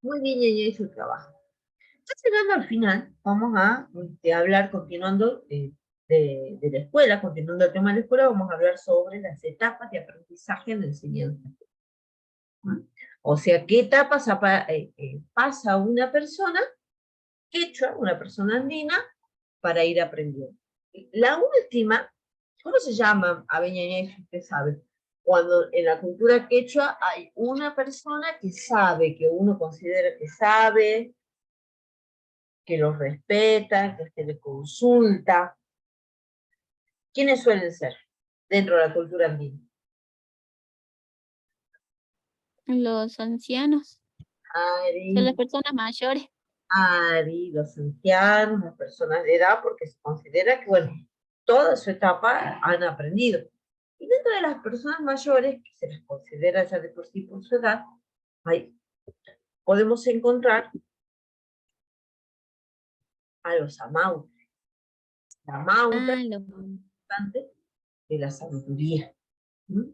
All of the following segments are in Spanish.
Muy bien, ella hizo el trabajo. Ya llegando al final, vamos a hablar, continuando de la escuela, continuando el tema de la escuela, vamos a hablar sobre las etapas de aprendizaje en la enseñanza. ¿No? O sea, qué etapas pasa una persona quechua, una persona andina, para ir aprendiendo. La última, ¿cómo se llama? Aveñañez, usted sabe. Cuando en la cultura quechua hay una persona que sabe, que uno considera que sabe, que los respeta, que se le consulta. ¿Quiénes suelen ser dentro de la cultura andina? Los ancianos son las Ari, personas mayores. Ari, los ancianos, las personas de edad, porque se considera que, bueno, toda su etapa han aprendido. Y dentro de las personas mayores, que se les considera ya de por sí por su edad, hay, podemos encontrar a los amautas. La mauta Ah, es los, importante de la sabiduría. ¿Mm?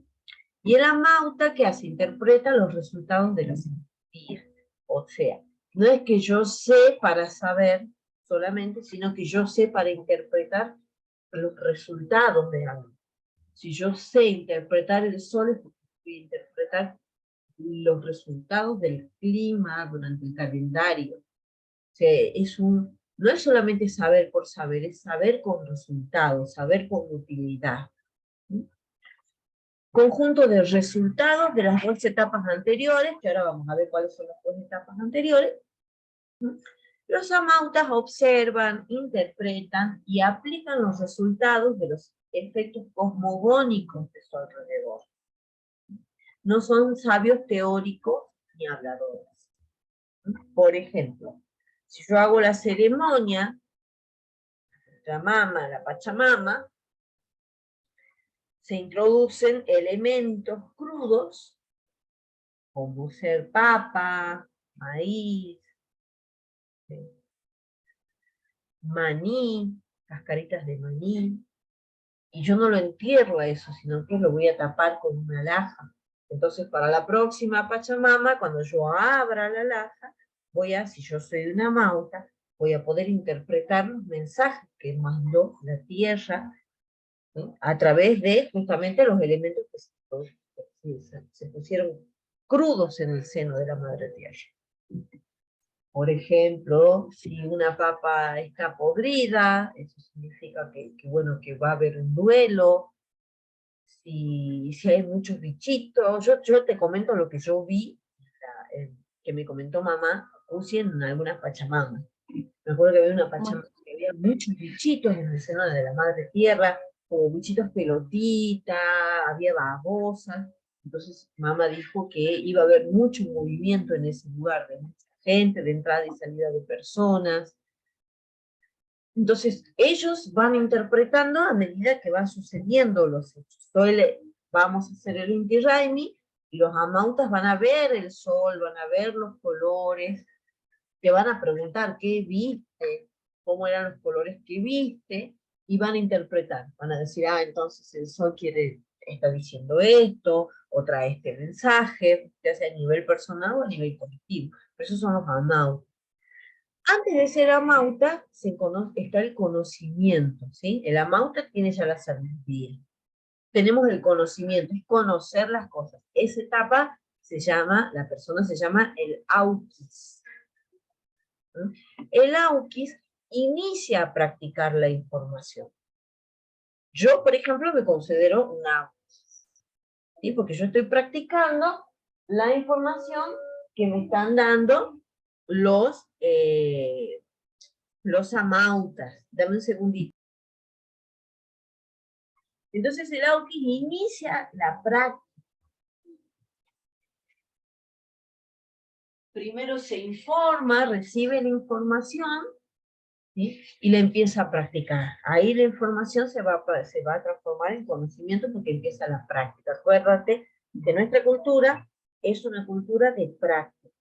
Y el amauta que hace, interpreta los resultados de la sabiduría. O sea, no es que yo sé para saber solamente, sino que yo sé para interpretar los resultados de algo. Si yo sé interpretar el sol, es porque voy a interpretar los resultados del clima durante el calendario. O sea, no es solamente saber por saber, es saber con resultados, saber con utilidad. Conjunto de resultados de las dos etapas anteriores, que ahora vamos a ver cuáles son las dos etapas anteriores. Los amautas observan, interpretan y aplican los resultados de los efectos cosmogónicos de su alrededor. No son sabios teóricos ni habladores. Por ejemplo, si yo hago la ceremonia, la mama, la Pachamama, se introducen elementos crudos, como ser papa, maíz, maní, cascaritas de maní, y yo no lo entierro a eso, sino que lo voy a tapar con una laja. Entonces, para la próxima Pachamama, cuando yo abra la laja, si yo soy de una mauta, voy a poder interpretar los mensajes que mandó la tierra, ¿sí? A través de justamente los elementos que se pusieron crudos en el seno de la madre tierra. Por ejemplo, si una papa está podrida, eso significa bueno, que va a haber un duelo. Si hay muchos bichitos, yo te comento lo que yo vi, que me comentó mamá, Cusi, en algunas pachamamas. Me acuerdo que había una bueno, pachamama que había muchos bichitos en el seno de la madre tierra, como bichitos pelotitas, había babosas. Entonces mamá dijo que iba a haber mucho movimiento en ese lugar, de mucha gente, de entrada y salida de personas. Entonces, ellos van interpretando a medida que van sucediendo los hechos. Entonces, vamos a hacer el Inti Raymi, y los amautas van a ver el sol, van a ver los colores, te van a preguntar qué viste, cómo eran los colores que viste, y van a interpretar. Van a decir, entonces el sol está diciendo esto, o trae este mensaje, ya sea a nivel personal o a nivel colectivo. Pero esos son los amautas. Antes de ser amauta, está el conocimiento, ¿sí? El amauta tiene ya la sabiduría. Tenemos el conocimiento, es conocer las cosas. Esa etapa la persona se llama el auquis. El auquis inicia a practicar la información. Yo, por ejemplo, me considero un auquis, ¿sí? Porque yo estoy practicando la información que me están dando los, eh, los amautas. Dame un segundito. Entonces el auquis inicia la práctica. Primero se informa, recibe la información, ¿sí? Y la empieza a practicar. Ahí la información se va a transformar en conocimiento porque empieza la práctica. Acuérdate que nuestra cultura es una cultura de práctica.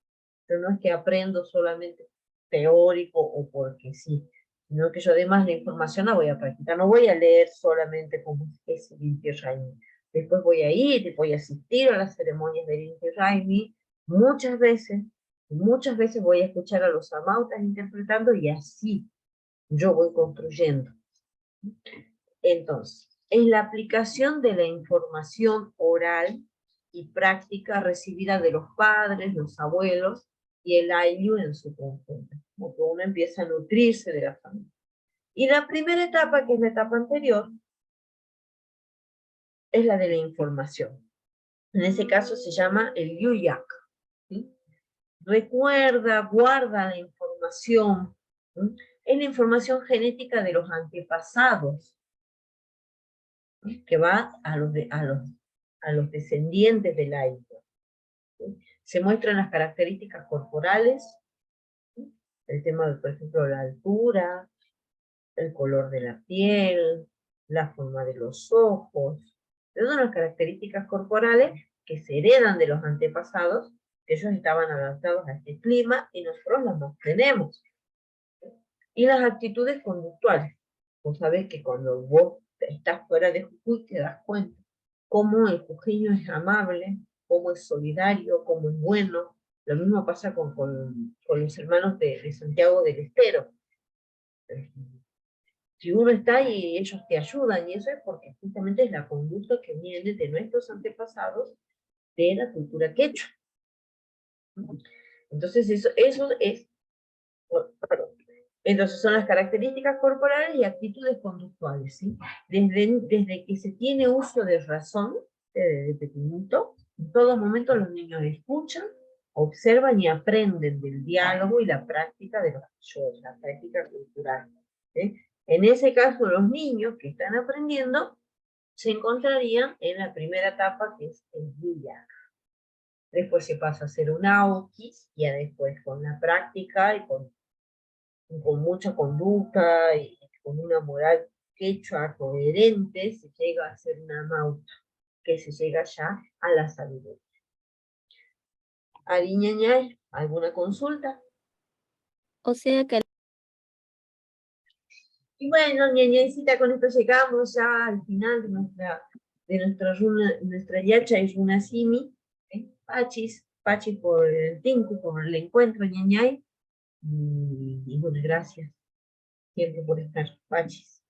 Pero no es que aprendo solamente teórico o porque sí, sino que yo además la información la voy a practicar. No voy a leer solamente como es el Inti Raymi. Después voy a ir, voy a asistir a las ceremonias del Inti Raymi muchas veces, Y muchas veces voy a escuchar a los amautas interpretando y así yo voy construyendo. Entonces, es la aplicación de la información oral y práctica recibida de los padres, los abuelos y el ayllu en su conjunto. Como que uno empieza a nutrirse de la familia. Y la primera etapa, que es la etapa anterior, es la de la información. En ese caso se llama el yuyak. ¿Sí? Recuerda, guarda la información. ¿Sí? Es la información genética de los antepasados, ¿sí? Que va a los descendientes del ayllu. ¿Sí? Se muestran las características corporales, ¿sí? El tema de, por ejemplo, la altura, el color de la piel, la forma de los ojos, todas las características corporales que se heredan de los antepasados, que ellos estaban adaptados a este clima y nosotros las mantenemos. Y las actitudes conductuales. Vos sabés que cuando vos estás fuera de Jujuy te das cuenta cómo el jujeño es amable, cómo es solidario, cómo es bueno. Lo mismo pasa con los hermanos de Santiago del Estero. Si uno está y ellos te ayudan, y eso es porque justamente es la conducta que viene de nuestros antepasados de la cultura quechua. Entonces eso es, perdón. Entonces son las características corporales y actitudes conductuales, ¿sí? Desde que se tiene uso de razón, desde pequeñito, en todo momento los niños escuchan, observan y aprenden del diálogo y la práctica de los mayores, la práctica cultural. ¿Sí? En ese caso, los niños que están aprendiendo se encontrarían en la primera etapa, que es el yuyak. Después se pasa a ser un aukis, y ya después con la práctica y con mucha conducta y con una moral quechua coherente, se llega a ser una mauta, que se llega ya a la sabiduría. Ari Ñañay, ¿alguna consulta? O sea que Y bueno, Ñañaycita, con esto llegamos ya al final nuestra yacha y runa simi. Pachis por el tinku, por el encuentro, Ñañay. Y bueno, gracias siempre por estar, Pachis.